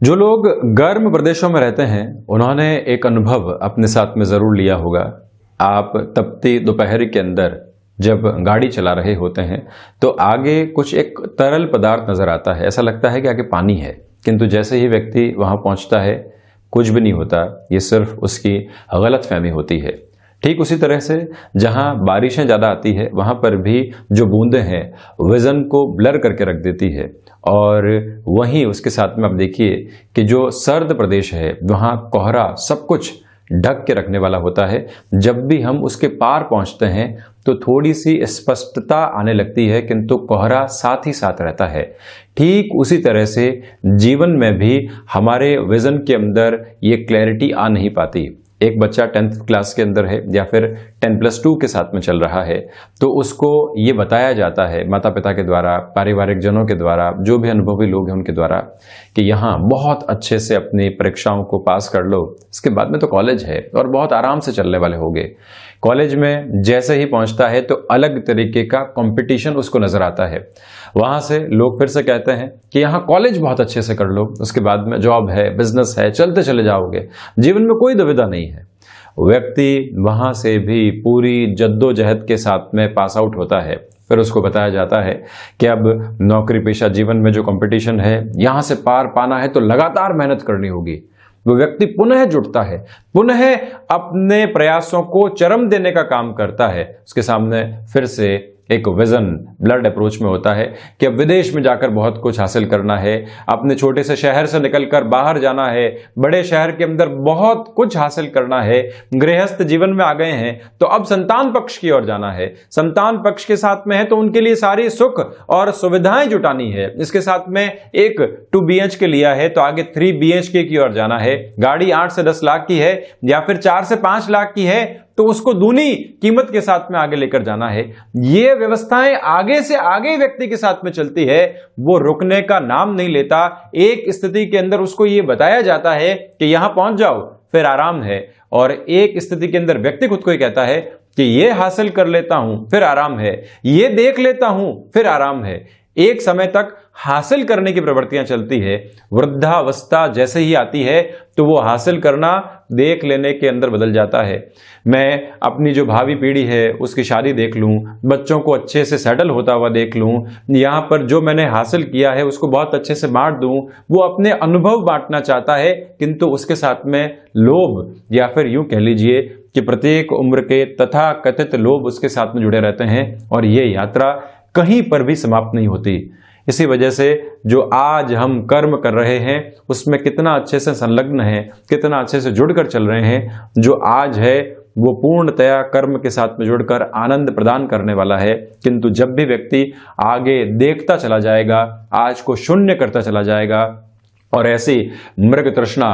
जो लोग गर्म प्रदेशों में रहते हैं उन्होंने एक अनुभव अपने साथ में ज़रूर लिया होगा। आप तपती दोपहर के अंदर जब गाड़ी चला रहे होते हैं तो आगे कुछ एक तरल पदार्थ नज़र आता है, ऐसा लगता है कि आगे पानी है, किंतु जैसे ही व्यक्ति वहाँ पहुँचता है कुछ भी नहीं होता, ये सिर्फ उसकी गलतफहमी होती है। ठीक उसी तरह से जहाँ बारिशें ज़्यादा आती है वहाँ पर भी जो बूंदें हैं विज़न को ब्लर करके रख देती है, और वहीं उसके साथ में आप देखिए कि जो सर्द प्रदेश है वहाँ कोहरा सब कुछ ढक के रखने वाला होता है। जब भी हम उसके पार पहुँचते हैं तो थोड़ी सी स्पष्टता आने लगती है, किंतु कोहरा साथ ही साथ रहता है। ठीक उसी तरह से जीवन में भी हमारे विज़न के अंदर ये क्लैरिटी आ नहीं पाती। एक बच्चा 10th क्लास के अंदर है या फिर 10+2 के साथ में चल रहा है तो उसको ये बताया जाता है माता पिता के द्वारा, पारिवारिक जनों के द्वारा, जो भी अनुभवी लोग हैं उनके द्वारा, कि यहाँ बहुत अच्छे से अपनी परीक्षाओं को पास कर लो, इसके बाद में तो कॉलेज है और बहुत आराम से चलने वाले होंगे। कॉलेज में जैसे ही पहुँचता है तो अलग तरीके का कंपटीशन उसको नज़र आता है। वहाँ से लोग फिर से कहते हैं कि यहाँ कॉलेज बहुत अच्छे से कर लो, उसके बाद में जॉब है, बिजनेस है, चलते चले जाओगे, जीवन में कोई दुविधा नहीं है। व्यक्ति वहाँ से भी पूरी जद्दोजहद के साथ में पास आउट होता है। फिर उसको बताया जाता है कि अब नौकरी पेशा जीवन में जो कंपटीशन है यहाँ से पार पाना है तो लगातार मेहनत करनी होगी। वो व्यक्ति पुनः जुटता है, पुनः अपने प्रयासों को चरम देने का काम करता है। उसके सामने फिर से एक विजन ब्लड अप्रोच में होता है कि अब विदेश में जाकर बहुत कुछ हासिल करना है, अपने छोटे से शहर से निकलकर बाहर जाना है, बड़े शहर के अंदर बहुत कुछ हासिल करना है। गृहस्थ जीवन में आ गए हैं तो अब संतान पक्ष की ओर जाना है, संतान पक्ष के साथ में है तो उनके लिए सारी सुख और सुविधाएं जुटानी है। इसके साथ में एक 2 BHK लिया है तो आगे 3 BHK की ओर जाना है। गाड़ी 8 से 10 लाख की है या फिर 4 से 5 लाख की है तो उसको दूनी कीमत के साथ में आगे लेकर जाना है। ये व्यवस्थाएं आगे से आगे व्यक्ति के साथ में चलती है, वो रुकने का नाम नहीं लेता। एक स्थिति के अंदर उसको ये बताया जाता है कि यहां पहुंच जाओ फिर आराम है, और एक स्थिति के अंदर व्यक्ति खुद को ही कहता है कि ये हासिल कर लेता हूं फिर आराम है, ये देख लेता हूं फिर आराम है। एक समय तक हासिल करने की प्रवृत्तियां चलती है, वृद्धावस्था जैसे ही आती है तो वो हासिल करना देख लेने के अंदर बदल जाता है। मैं अपनी जो भावी पीढ़ी है उसकी शादी देख लूं, बच्चों को अच्छे से सेटल होता हुआ देख लूं, यहाँ पर जो मैंने हासिल किया है उसको बहुत अच्छे से बांट दूं। वो अपने अनुभव बांटना चाहता है, किंतु उसके साथ में लोभ, या फिर यूं कह लीजिए कि प्रत्येक उम्र के तथा कथित लोभ उसके साथ में जुड़े रहते हैं, और ये यात्रा कहीं पर भी समाप्त नहीं होती। इसी वजह से जो आज हम कर्म कर रहे हैं उसमें कितना अच्छे से संलग्न है, कितना अच्छे से जुड़कर चल रहे हैं, जो आज है वो पूर्णतया कर्म के साथ में जुड़कर आनंद प्रदान करने वाला है। किंतु जब भी व्यक्ति आगे देखता चला जाएगा, आज को शून्य करता चला जाएगा, और ऐसी मृग तृष्णा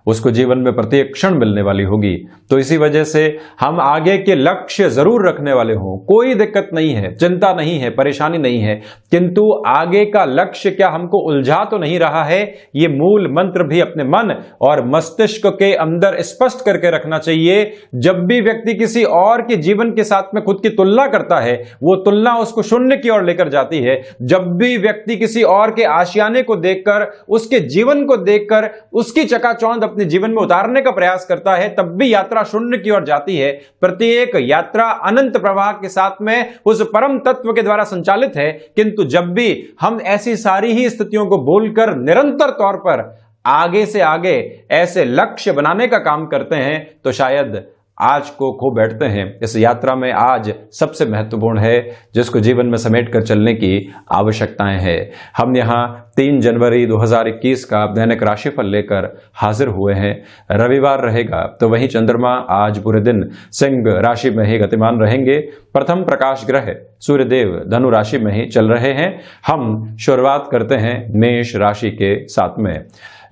उसको जीवन में प्रत्येक क्षण मिलने वाली होगी। तो इसी वजह से हम आगे के लक्ष्य जरूर रखने वाले हों, कोई दिक्कत नहीं है, चिंता नहीं है, परेशानी नहीं है, किंतु आगे का लक्ष्य क्या हमको उलझा तो नहीं रहा है, ये मूल मंत्र भी अपने मन और मस्तिष्क के अंदर स्पष्ट करके रखना चाहिए। जब भी व्यक्ति किसी और के जीवन के साथ में खुद की तुलना करता है, वो तुलना उसको शून्य की ओर लेकर जाती है। जब भी व्यक्ति किसी और के आशियाने को देखकर, उसके जीवन को देखकर उसकी चकाचौंध अपने जीवन में उतारने का प्रयास करता है, तब भी यात्रा शून्य की ओर जाती है। प्रत्येक यात्रा अनंत प्रवाह के साथ में उस परम तत्व के द्वारा संचालित है। किंतु जब भी हम ऐसी सारी ही स्थितियों को बोलकर निरंतर तौर पर आगे से आगे ऐसे लक्ष्य बनाने का काम करते हैं तो शायद आज को खो बैठते हैं। इस यात्रा में आज सबसे महत्वपूर्ण है जिसको जीवन में समेट कर चलने की आवश्यकताएं हैं। हम यहाँ 3 जनवरी 2021 का दैनिक राशिफल लेकर हाजिर हुए हैं। रविवार रहेगा तो वहीं चंद्रमा आज पूरे दिन सिंह राशि में ही गतिमान रहेंगे। प्रथम प्रकाश ग्रह सूर्यदेव धनु राशि में ही चल रहे हैं। हम शुरुआत करते हैं मेष राशि के साथ में।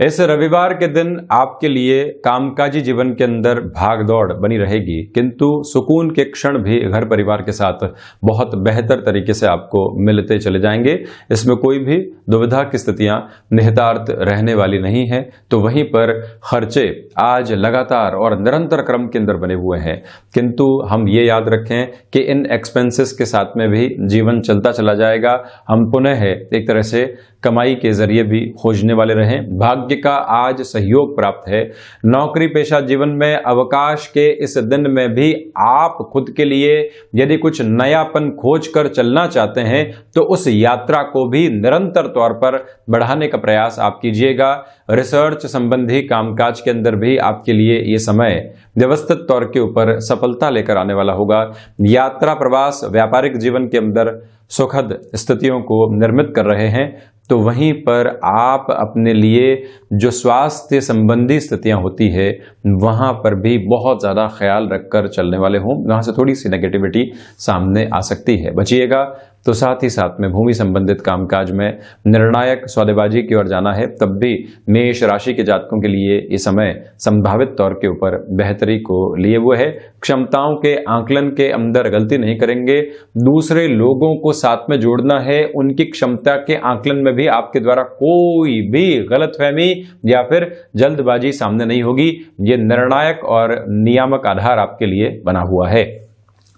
इस रविवार के दिन आपके लिए कामकाजी जीवन के अंदर भाग दौड़ बनी रहेगी, किंतु सुकून के क्षण भी घर परिवार के साथ बहुत बेहतर तरीके से आपको मिलते चले जाएंगे। इसमें कोई भी दुविधा की स्थितियां निहितार्थ रहने वाली नहीं है। तो वहीं पर खर्चे आज लगातार और निरंतर क्रम के अंदर बने हुए हैं, किंतु हम ये याद रखें कि इन एक्सपेंसेस के साथ में भी जीवन चलता चला जाएगा। हम पुनः एक तरह से कमाई के जरिए भी खोजने वाले रहें। भाग्य का आज सहयोग प्राप्त है। नौकरी पेशा जीवन में अवकाश के इस दिन में भी आप खुद के लिए यदि कुछ नयापन खोज कर चलना चाहते हैं तो उस यात्रा को भी निरंतर तौर पर बढ़ाने का प्रयास आप कीजिएगा। रिसर्च संबंधी कामकाज के अंदर भी आपके लिए ये समय व्यवस्थित तौर के ऊपर सफलता लेकर आने वाला होगा। यात्रा, प्रवास, व्यापारिक जीवन के अंदर सुखद स्थितियों को निर्मित कर रहे हैं, तो वहीं पर आप अपने लिए जो स्वास्थ्य संबंधी स्थितियां होती है वहां पर भी बहुत ज़्यादा ख्याल रखकर चलने वाले हों। वहां से थोड़ी सी नेगेटिविटी सामने आ सकती है, बचिएगा। तो साथ ही साथ में भूमि संबंधित कामकाज में निर्णायक सौदेबाजी की ओर जाना है, तब भी मेष राशि के जातकों के लिए ये समय संभावित तौर के ऊपर बेहतरी को लिए हुए है। क्षमताओं के आकलन के अंदर गलती नहीं करेंगे। दूसरे लोगों को साथ में जोड़ना है, उनकी क्षमता के आकलन में भी आपके द्वारा कोई भी गलतफहमी या फिर जल्दबाजी सामने नहीं होगी। ये निर्णायक और नियामक आधार आपके लिए बना हुआ है।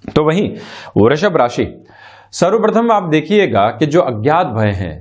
तो वहीं वृषभ राशि, सर्वप्रथम आप देखिएगा कि जो अज्ञात भय हैं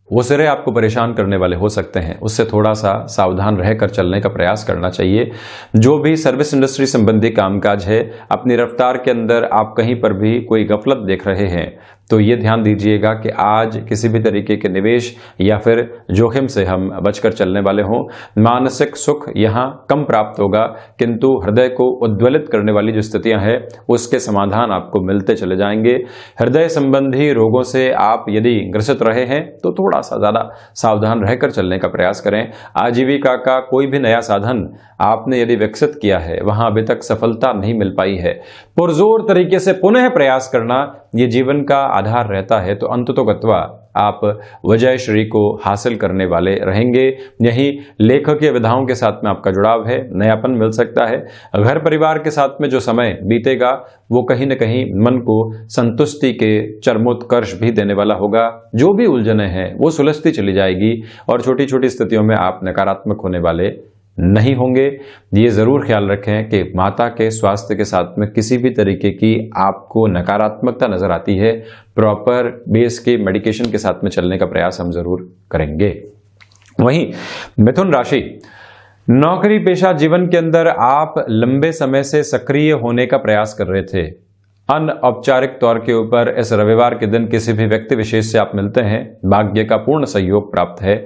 वो सिरे आपको परेशान करने वाले हो सकते हैं, उससे थोड़ा सा सावधान रहकर चलने का प्रयास करना चाहिए। जो भी सर्विस इंडस्ट्री संबंधी कामकाज है, अपनी रफ्तार के अंदर आप कहीं पर भी कोई गफलत देख रहे हैं तो ये ध्यान दीजिएगा कि आज किसी भी तरीके के निवेश या फिर जोखिम से हम बचकर चलने वाले हों। मानसिक सुख यहाँ कम प्राप्त होगा, किंतु हृदय को उद्वेलित करने वाली जो स्थितियां हैं उसके समाधान आपको मिलते चले जाएंगे। हृदय संबंधी रोगों से आप यदि ग्रसित रहे हैं तो थोड़ा सा ज़्यादा सावधान रहकर चलने का प्रयास करें। आजीविका का कोई भी नया साधन आपने यदि विकसित किया है, वहां अभी तक सफलता नहीं मिल पाई है, पुरजोर तरीके से पुनः प्रयास करना ये जीवन का आधार रहता है, तो अंततोगत्वा आप विजय श्री को हासिल करने वाले रहेंगे। यही लेखकीय विधाओं के साथ में आपका जुड़ाव है, नयापन मिल सकता है। घर परिवार के साथ में जो समय बीतेगा वो कहीं न कहीं मन को संतुष्टि के चरमोत्कर्ष भी देने वाला होगा। जो भी उलझनें हैं वो सुलझती चली जाएगी और छोटी छोटी स्थितियों में आप नकारात्मक होने वाले नहीं होंगे। ये जरूर ख्याल रखें कि माता के स्वास्थ्य के साथ में किसी भी तरीके की आपको नकारात्मकता नजर आती है, प्रॉपर बेस के मेडिकेशन के साथ में चलने का प्रयास हम जरूर करेंगे। वहीं मिथुन राशि, नौकरी पेशा जीवन के अंदर आप लंबे समय से सक्रिय होने का प्रयास कर रहे थे। अनौपचारिक तौर के ऊपर इस रविवार के दिन किसी भी व्यक्ति विशेष से आप मिलते हैं, भाग्य का पूर्ण सहयोग प्राप्त है।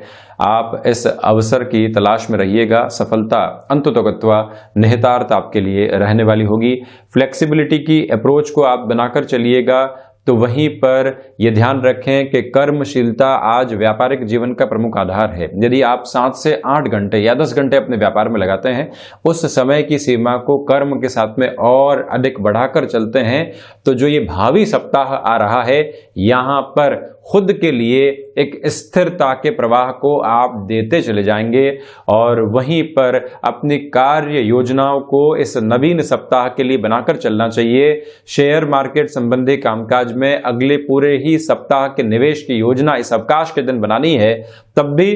आप इस अवसर की तलाश में रहिएगा। सफलता अंततोगत्वा निहितार्थ आपके लिए रहने वाली होगी। फ्लेक्सिबिलिटी की अप्रोच को आप बनाकर चलिएगा। तो वहीं पर यह ध्यान रखें कि कर्मशीलता आज व्यापारिक जीवन का प्रमुख आधार है। यदि आप 7 से 8 घंटे या 10 घंटे अपने व्यापार में लगाते हैं, उस समय की सीमा को कर्म के साथ में और अधिक बढ़ाकर चलते हैं, तो जो ये भावी सप्ताह आ रहा है यहाँ पर खुद के लिए एक स्थिरता के प्रवाह को आप देते चले जाएंगे और वहीं पर अपनी कार्य योजनाओं को इस नवीन सप्ताह के लिए बनाकर चलना चाहिए। शेयर मार्केट संबंधी कामकाज में अगले पूरे ही सप्ताह के निवेश की योजना इस अवकाश के दिन बनानी है। तब भी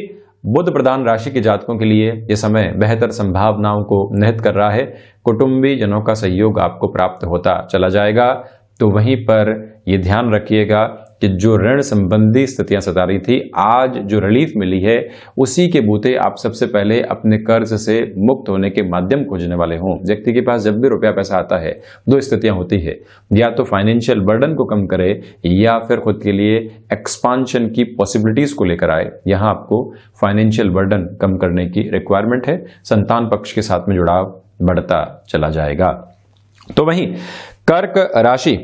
बुध प्रधान राशि के जातकों के लिए यह समय बेहतर संभावनाओं को निहित कर रहा है। कुटुंबी जनों का सहयोग आपको प्राप्त होता चला जाएगा। तो वहीं पर यह ध्यान रखिएगा कि जो ऋण संबंधी स्थितियां सता रही थी, आज जो रिलीफ मिली है उसी के बूते आप सबसे पहले अपने कर्ज से मुक्त होने के माध्यम खोजने वाले हों। व्यक्ति के पास जब भी रुपया पैसा आता है, दो स्थितियां होती है, या तो फाइनेंशियल बर्डन को कम करे या फिर खुद के लिए एक्सपांशन की पॉसिबिलिटीज को लेकर आए। यहां आपको फाइनेंशियल बर्डन कम करने की रिक्वायरमेंट है। संतान पक्ष के साथ में जुड़ाव बढ़ता चला जाएगा। तो वहीं कर्क राशि,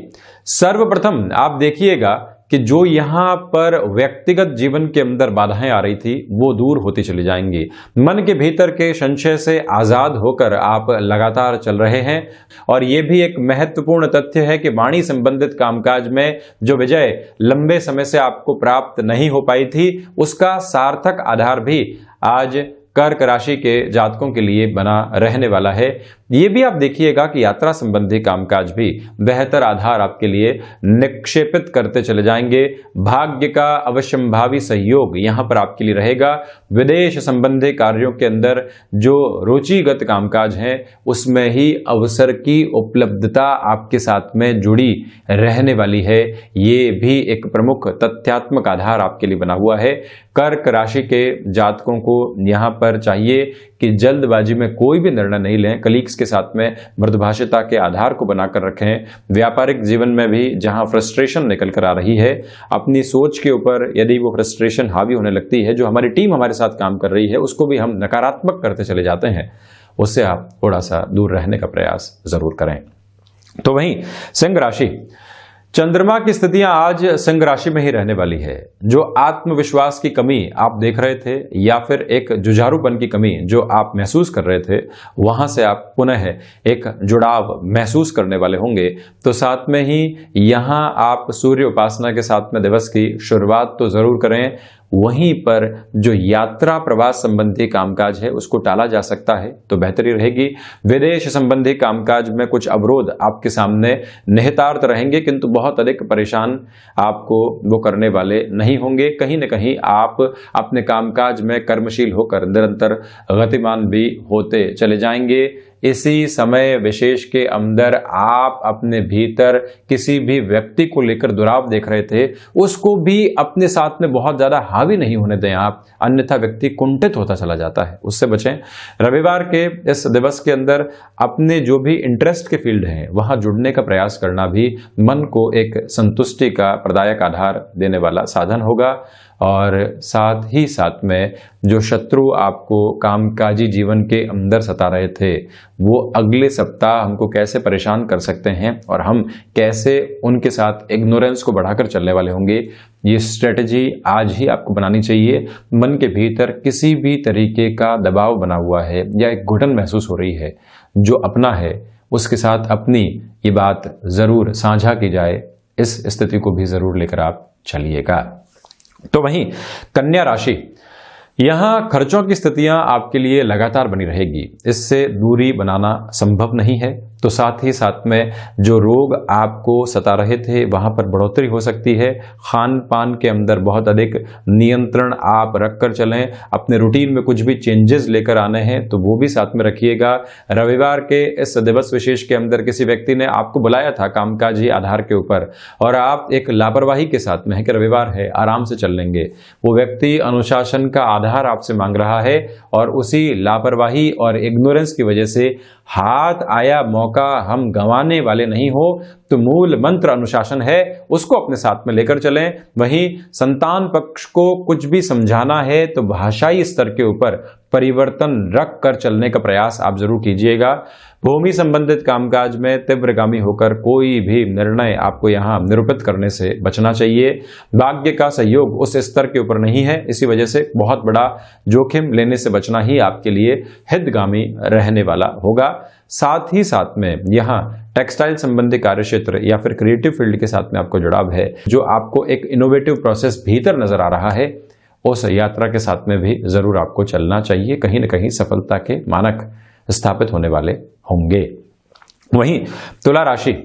सर्वप्रथम आप देखिएगा कि जो यहां पर व्यक्तिगत जीवन के अंदर बाधाएं आ रही थी वो दूर होती चली जाएंगी। मन के भीतर के संशय से आजाद होकर आप लगातार चल रहे हैं और यह भी एक महत्वपूर्ण तथ्य है कि वाणी संबंधित कामकाज में जो विजय लंबे समय से आपको प्राप्त नहीं हो पाई थी, उसका सार्थक आधार भी आज कर्क राशि के जातकों के लिए बना रहने वाला है। ये भी आप देखिएगा कि यात्रा संबंधी कामकाज भी बेहतर आधार आपके लिए निक्षेपित करते चले जाएंगे। भाग्य का अवश्यंभावी सहयोग यहां पर आपके लिए रहेगा। विदेश संबंधी कार्यों के अंदर जो रुचिगत कामकाज हैं उसमें ही अवसर की उपलब्धता आपके साथ में जुड़ी रहने वाली है। ये भी एक प्रमुख तथ्यात्मक आधार आपके लिए बना हुआ है। कर्क राशि के जातकों को यहां पर चाहिए कि जल्दबाजी में कोई भी निर्णय नहीं लें। कलीग्स के साथ में मृदुभाषिता के आधार को बनाकर रखें। व्यापारिक जीवन में भी जहां फ्रस्ट्रेशन निकल कर आ रही है, अपनी सोच के ऊपर यदि वो फ्रस्ट्रेशन हावी होने लगती है, जो हमारी टीम हमारे साथ काम कर रही है उसको भी हम नकारात्मक करते चले जाते हैं, उससे आप थोड़ा सा दूर रहने का प्रयास जरूर करें। तो वहीं सिंह राशि, चंद्रमा की स्थितियां आज सिंह राशि में ही रहने वाली है। जो आत्मविश्वास की कमी आप देख रहे थे या फिर एक जुझारूपन की कमी जो आप महसूस कर रहे थे, वहां से आप पुनः एक जुड़ाव महसूस करने वाले होंगे। तो साथ में ही यहां आप सूर्य उपासना के साथ में दिवस की शुरुआत तो जरूर करें। वहीं पर जो यात्रा प्रवास संबंधी कामकाज है उसको टाला जा सकता है तो बेहतरी रहेगी। विदेश संबंधी कामकाज में कुछ अवरोध आपके सामने निहितार्थ रहेंगे, किंतु बहुत अधिक परेशान आपको वो करने वाले नहीं होंगे। कहीं न कहीं आप अपने कामकाज में कर्मशील होकर निरंतर गतिमान भी होते चले जाएंगे। इसी समय विशेष के अंदर आप अपने भीतर किसी भी व्यक्ति को लेकर दुराव देख रहे थे, उसको भी अपने साथ में बहुत ज्यादा हावी नहीं होने दें आप, अन्यथा व्यक्ति कुंठित होता चला जाता है, उससे बचें। रविवार के इस दिवस के अंदर अपने जो भी इंटरेस्ट के फील्ड हैं वहां जुड़ने का प्रयास करना भी मन को एक संतुष्टि का प्रदायक आधार देने वाला साधन होगा। और साथ ही साथ में जो शत्रु आपको कामकाजी जीवन के अंदर सता रहे थे, वो अगले सप्ताह हमको कैसे परेशान कर सकते हैं और हम कैसे उनके साथ इग्नोरेंस को बढ़ाकर चलने वाले होंगे, ये स्ट्रेटजी आज ही आपको बनानी चाहिए। मन के भीतर किसी भी तरीके का दबाव बना हुआ है या एक घुटन महसूस हो रही है, जो अपना है उसके साथ अपनी ये बात जरूर साझा की जाए, इस स्थिति को भी जरूर लेकर आप चलिएगा। तो वहीं कन्या राशि, यहां खर्चों की स्थितियां आपके लिए लगातार बनी रहेगी, इससे दूरी बनाना संभव नहीं है। तो साथ ही साथ में जो रोग आपको सता रहे थे वहां पर बढ़ोतरी हो सकती है। खान पान के अंदर बहुत अधिक नियंत्रण आप रखकर चलें। अपने रूटीन में कुछ भी चेंजेस लेकर आने हैं तो वो भी साथ में रखिएगा। रविवार के इस दिवस विशेष के अंदर किसी व्यक्ति ने आपको बुलाया था कामकाजी आधार के ऊपर और आप एक लापरवाही के साथ में है कि रविवार है आराम से चल लेंगे, वो व्यक्ति अनुशासन का आधार आपसे मांग रहा है और उसी लापरवाही और इग्नोरेंस की वजह से हाथ आया मौका हम गंवाने वाले नहीं हो। तो मूल मंत्र अनुशासन है, उसको अपने साथ में लेकर चलें। वहीं संतान पक्ष को कुछ भी समझाना है तो भाषाई स्तर के ऊपर परिवर्तन रख कर चलने का प्रयास आप जरूर कीजिएगा। भूमि संबंधित कामकाज में तीव्रगामी होकर कोई भी निर्णय आपको यहां निरूपित करने से बचना चाहिए। भाग्य का सहयोग उस स्तर के ऊपर नहीं है, इसी वजह से बहुत बड़ा जोखिम लेने से बचना ही आपके लिए हितगामी रहने वाला होगा। साथ ही साथ में यहाँ टेक्सटाइल संबंधी कार्य क्षेत्र या फिर क्रिएटिव फील्ड के साथ में आपको जुड़ाव है, जो आपको एक इनोवेटिव प्रोसेस भीतर नजर आ रहा है, उस यात्रा के साथ में भी जरूर आपको चलना चाहिए। कहीं न कहीं सफलता के मानक स्थापित होने वाले होंगे। वहीं तुला राशि,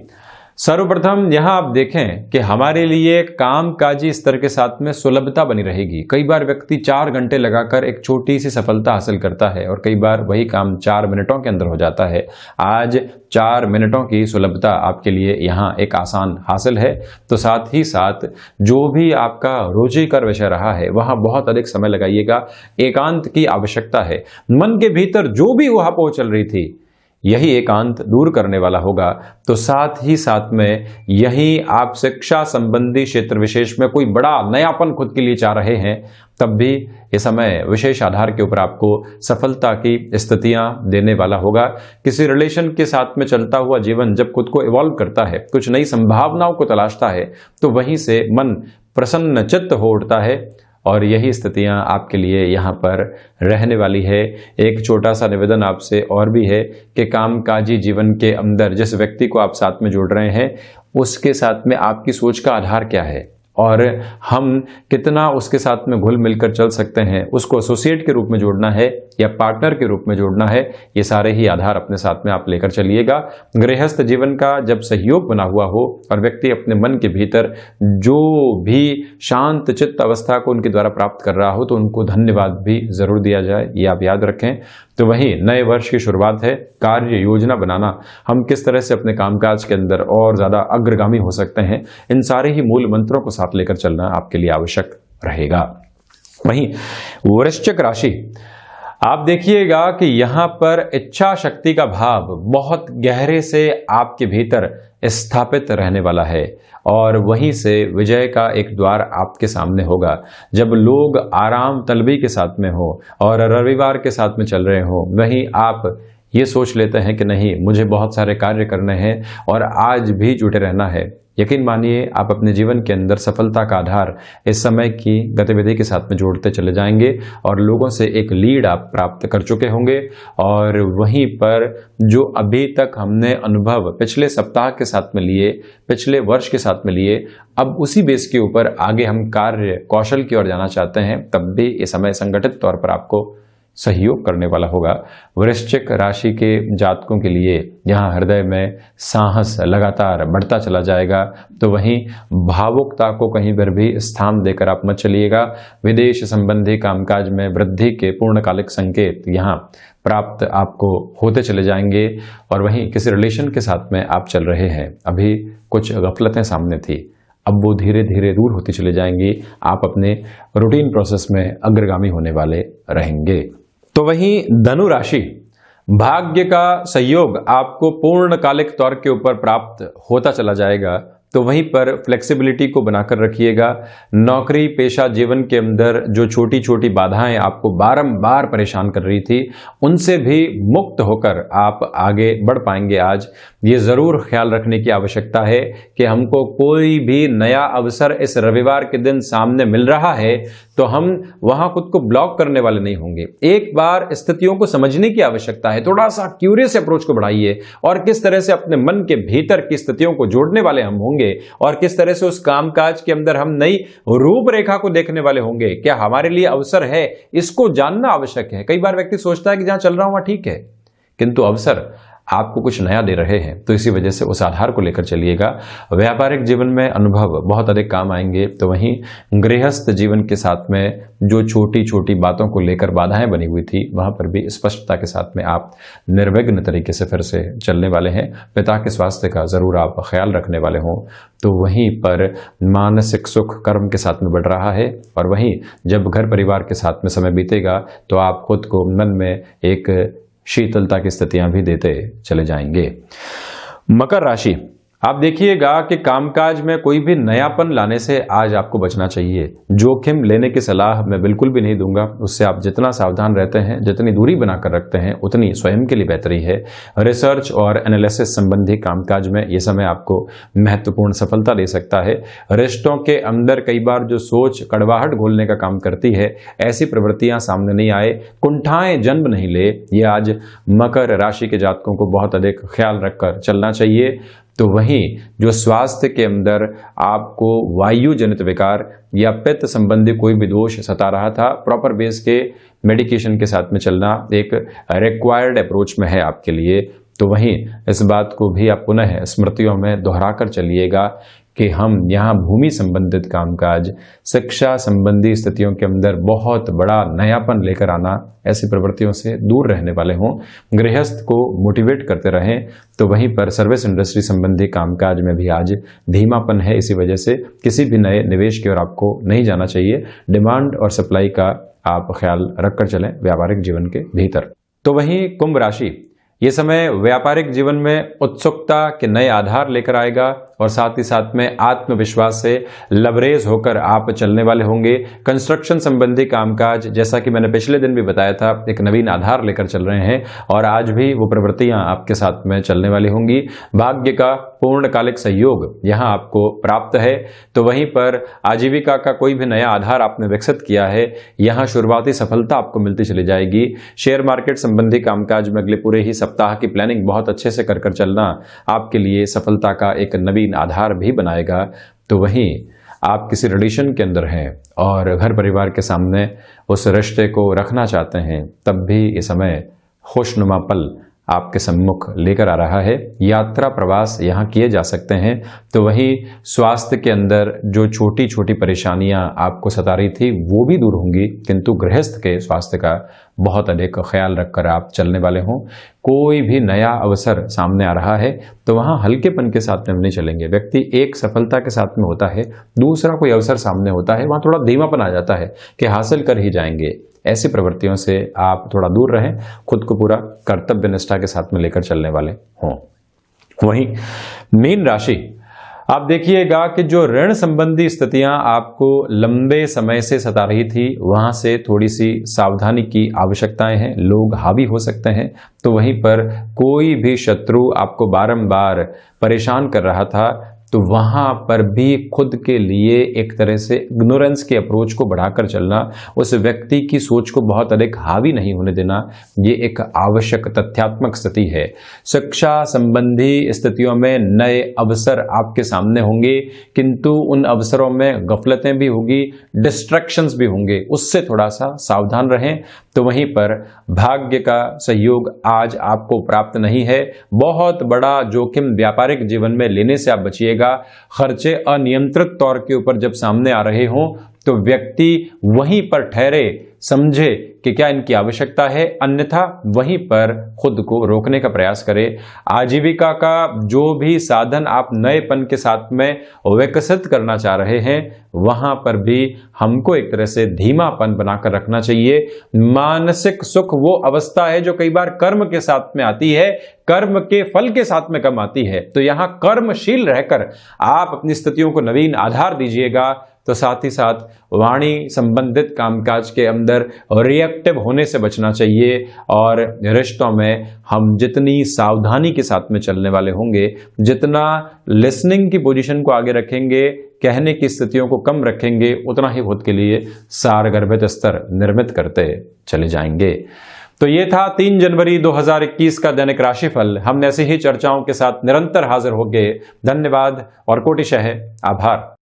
सर्वप्रथम यहां आप देखें कि हमारे लिए कामकाजी स्तर के साथ में सुलभता बनी रहेगी। कई बार व्यक्ति 4 घंटे लगाकर एक छोटी सी सफलता हासिल करता है और कई बार वही काम 4 मिनटों के अंदर हो जाता है। आज 4 मिनटों की सुलभता आपके लिए यहां एक आसान हासिल है। तो साथ ही साथ जो भी आपका रुचिकर विषय रहा है वहां बहुत अधिक समय लगाइएगा। एकांत की आवश्यकता है। मन के भीतर जो भी उहापोह चल रही थी, यही एकांत दूर करने वाला होगा। तो साथ ही साथ में यही आप शिक्षा संबंधी क्षेत्र विशेष में कोई बड़ा नयापन खुद के लिए चाह रहे हैं, तब भी ये समय विशेष आधार के ऊपर आपको सफलता की स्थितियां देने वाला होगा। किसी रिलेशन के साथ में चलता हुआ जीवन जब खुद को इवॉल्व करता है, कुछ नई संभावनाओं को तलाशता है, तो वहीं से मन प्रसन्न चित्त हो उठता है और यही स्थितियां आपके लिए यहाँ पर रहने वाली है। एक छोटा सा निवेदन आपसे और भी है कि कामकाजी जीवन के अंदर जिस व्यक्ति को आप साथ में जुड़ रहे हैं उसके साथ में आपकी सोच का आधार क्या है और हम कितना उसके साथ में घुल मिलकर चल सकते हैं, उसको एसोसिएट के रूप में जोड़ना है, या पार्टनर के रूप में जोड़ना है, ये सारे ही आधार अपने साथ में आप लेकर चलिएगा। गृहस्थ जीवन का जब सहयोग बना हुआ हो और व्यक्ति अपने मन के भीतर जो भी शांत चित्त अवस्था को उनके द्वारा प्राप्त कर रहा हो तो उनको धन्यवाद भी जरूर दिया जाए, ये आप याद रखें। तो वहीं नए वर्ष की शुरुआत है, कार्य योजना बनाना, हम किस तरह से अपने कामकाज के अंदर और ज्यादा अग्रगामी हो सकते हैं, इन सारे ही मूल मंत्रों को साथ लेकर चलना आपके लिए आवश्यक रहेगा। वहीं वृश्चिक राशि, आप देखिएगा कि यहां पर इच्छा शक्ति का भाव बहुत गहरे से आपके भीतर स्थापित रहने वाला है और वहीं से विजय का एक द्वार आपके सामने होगा। जब लोग आराम तलबी के साथ में हो और रविवार के साथ में चल रहे हो, वहीं आप ये सोच लेते हैं कि नहीं, मुझे बहुत सारे कार्य करने हैं और आज भी जुटे रहना है। यकीन मानिए, आप अपने जीवन के अंदर सफलता का आधार इस समय की गतिविधि के साथ में जोड़ते चले जाएंगे और लोगों से एक लीड आप प्राप्त कर चुके होंगे। और वहीं पर जो अभी तक हमने अनुभव पिछले सप्ताह के साथ में लिए, पिछले वर्ष के साथ में लिए, अब उसी बेस के ऊपर आगे हम कार्य कौशल की ओर जाना चाहते हैं, तब भी ये समय संगठित तौर पर आपको सहयोग करने वाला होगा। वृश्चिक राशि के जातकों के लिए यहाँ हृदय में साहस लगातार बढ़ता चला जाएगा, तो वहीं भावुकता को कहीं पर भी स्थान देकर आप मत चलिएगा। विदेश संबंधी कामकाज में वृद्धि के पूर्णकालिक संकेत यहाँ प्राप्त आपको होते चले जाएंगे। और वहीं किसी रिलेशन के साथ में आप चल रहे हैं, अभी कुछ गफलतें सामने थी, अब वो धीरे धीरे दूर होती चली जाएंगी। आप अपने रूटीन प्रोसेस में अग्रगामी होने वाले रहेंगे। तो वहीं धनु राशि, भाग्य का सहयोग आपको पूर्णकालिक तौर के ऊपर प्राप्त होता चला जाएगा, तो वहीं पर फ्लेक्सिबिलिटी को बनाकर रखिएगा। नौकरी पेशा जीवन के अंदर जो छोटी छोटी बाधाएं आपको बारंबार परेशान कर रही थी, उनसे भी मुक्त होकर आप आगे बढ़ पाएंगे। आज ये जरूर ख्याल रखने की आवश्यकता है कि हमको कोई भी नया अवसर इस रविवार के दिन सामने मिल रहा है तो हम वहां खुद को ब्लॉक करने वाले नहीं होंगे। एक बार स्थितियों को समझने की आवश्यकता है, थोड़ा सा क्यूरियस अप्रोच को बढ़ाइए और किस तरह से अपने मन के भीतर की स्थितियों को जोड़ने वाले हम होंगे और किस तरह से उस कामकाज के अंदर हम नई रूपरेखा को देखने वाले होंगे, क्या हमारे लिए अवसर है, इसको जानना आवश्यक है। कई बार व्यक्ति सोचता है कि जहां चल रहा हूं वहां ठीक है, किंतु अवसर आपको कुछ नया दे रहे हैं, तो इसी वजह से उस आधार को लेकर चलिएगा। व्यापारिक जीवन में अनुभव बहुत अधिक काम आएंगे, तो वहीं गृहस्थ जीवन के साथ में जो छोटी छोटी बातों को लेकर बाधाएं बनी हुई थी, वहां पर भी स्पष्टता के साथ में आप निर्विघ्न तरीके से फिर से चलने वाले हैं। पिता के स्वास्थ्य का जरूर आप ख्याल रखने वाले हों। तो वहीं पर मानसिक सुख कर्म के साथ में बढ़ रहा है और वहीं जब घर परिवार के साथ में समय बीतेगा तो आप खुद को मन में एक शीतलता की स्थितियां भी देते चले जाएंगे। मकर राशि, आप देखिएगा कि कामकाज में कोई भी नयापन लाने से आज आपको बचना चाहिए। जोखिम लेने की सलाह मैं बिल्कुल भी नहीं दूंगा, उससे आप जितना सावधान रहते हैं, जितनी दूरी बनाकर रखते हैं, उतनी स्वयं के लिए बेहतरी है। रिसर्च और एनालिसिस संबंधी कामकाज में यह समय आपको महत्वपूर्ण सफलता दे सकता है। रिश्तों के अंदर कई बार जो सोच कड़वाहट घोलने का काम करती है, ऐसी प्रवृत्तियां सामने नहीं आए, कुंठाएं जन्म नहीं ले, ये आज मकर राशि के जातकों को बहुत अधिक ख्याल रखकर चलना चाहिए। तो वहीं जो स्वास्थ्य के अंदर आपको वायु जनित विकार या पित्त संबंधी कोई भी दोष सता रहा था, प्रॉपर बेस के मेडिकेशन के साथ में चलना एक रिक्वायर्ड अप्रोच में है आपके लिए। तो वहीं इस बात को भी आप पुनः स्मृतियों में दोहराकर चलिएगा कि हम यहाँ भूमि संबंधित कामकाज, शिक्षा संबंधी स्थितियों के अंदर बहुत बड़ा नयापन लेकर आना, ऐसी प्रवृत्तियों से दूर रहने वाले हों। गृहस्थ को मोटिवेट करते रहें। तो वहीं पर सर्विस इंडस्ट्री संबंधी कामकाज में भी आज धीमापन है, इसी वजह से किसी भी नए निवेश की ओर आपको नहीं जाना चाहिए। डिमांड और सप्लाई का आप ख्याल रखकर चलें व्यापारिक जीवन के भीतर। तो वहीं कुंभ राशि, ये समय व्यापारिक जीवन में उत्सुकता के नए आधार लेकर आएगा और साथ ही साथ में आत्मविश्वास से लबरेज होकर आप चलने वाले होंगे। कंस्ट्रक्शन संबंधी कामकाज, जैसा कि मैंने पिछले दिन भी बताया था, एक नवीन आधार लेकर चल रहे हैं और आज भी वो प्रवृत्तियां आपके साथ में चलने वाली होंगी। भाग्य का पूर्णकालिक सहयोग यहाँ आपको प्राप्त है। तो वहीं पर आजीविका का कोई भी नया आधार आपने विकसित किया है, यहाँ शुरुआती सफलता आपको मिलती चली जाएगी। शेयर मार्केट संबंधी कामकाज में अगले पूरे ही सप्ताह की प्लानिंग बहुत अच्छे से कर चलना आपके लिए सफलता का एक नवीन आधार भी बनाएगा। तो वहीं आप किसी रिलेशन के अंदर हैं और घर परिवार के सामने उस रिश्ते को रखना चाहते हैं, तब भी ये समय खुशनुमा पल आपके सम्मुख लेकर आ रहा है। यात्रा प्रवास यहाँ किए जा सकते हैं। तो वहीं स्वास्थ्य के अंदर जो छोटी छोटी परेशानियाँ आपको सता रही थी वो भी दूर होंगी, किंतु गृहस्थ के स्वास्थ्य का बहुत अधिक ख्याल रखकर आप चलने वाले हों। कोई भी नया अवसर सामने आ रहा है तो वहाँ हल्केपन के साथ में नहीं चलेंगे। व्यक्ति एक सफलता के साथ में होता है, दूसरा कोई अवसर सामने होता है, वहाँ थोड़ा धीमापन आ जाता है कि हासिल कर ही जाएंगे। ऐसी प्रवृत्तियों से आप थोड़ा दूर रहें, खुद को पूरा कर्तव्य निष्ठा के साथ में लेकर चलने वाले हों। वहीं मीन राशि, आप देखिएगा कि जो ऋण संबंधी स्थितियां आपको लंबे समय से सता रही थी, वहां से थोड़ी सी सावधानी की आवश्यकताएं हैं। लोग हावी हो सकते हैं। तो वहीं पर कोई भी शत्रु आपको बारंबार परेशान कर रहा था, तो वहां पर भी खुद के लिए एक तरह से इग्नोरेंस के अप्रोच को बढ़ाकर चलना, उस व्यक्ति की सोच को बहुत अधिक हावी नहीं होने देना, ये एक आवश्यक तथ्यात्मक स्थिति है। शिक्षा संबंधी स्थितियों में नए अवसर आपके सामने होंगे, किंतु उन अवसरों में गफलतें भी होगी, डिस्ट्रैक्शंस भी होंगे, उससे थोड़ा सा सावधान रहें। तो वहीं पर भाग्य का सहयोग आज आपको प्राप्त नहीं है। बहुत बड़ा जोखिम व्यापारिक जीवन में लेने से आप बचिएगा। खर्चे अनियंत्रित तौर के ऊपर जब सामने आ रहे हों तो व्यक्ति वहीं पर ठहरे, समझे कि क्या इनकी आवश्यकता है, अन्यथा वहीं पर खुद को रोकने का प्रयास करे। आजीविका का जो भी साधन आप नएपन के साथ में विकसित करना चाह रहे हैं, वहां पर भी हमको एक तरह से धीमापन बनाकर रखना चाहिए। मानसिक सुख वो अवस्था है जो कई बार कर्म के साथ में आती है, कर्म के फल के साथ में कम आती है। तो यहां कर्मशील रहकर आप अपनी स्थितियों को नवीन आधार दीजिएगा। तो साथ ही साथ वाणी संबंधित कामकाज के अंदर रिएक्टिव होने से बचना चाहिए, और रिश्तों में हम जितनी सावधानी के साथ में चलने वाले होंगे, जितना लिसनिंग की पोजीशन को आगे रखेंगे, कहने की स्थितियों को कम रखेंगे, उतना ही खुद के लिए सारगर्भित स्तर निर्मित करते चले जाएंगे। तो ये था 3 जनवरी 2021 का दैनिक राशिफल। हम ऐसी ही चर्चाओं के साथ निरंतर हाजिर होंगे। धन्यवाद और कोटिशः आभार।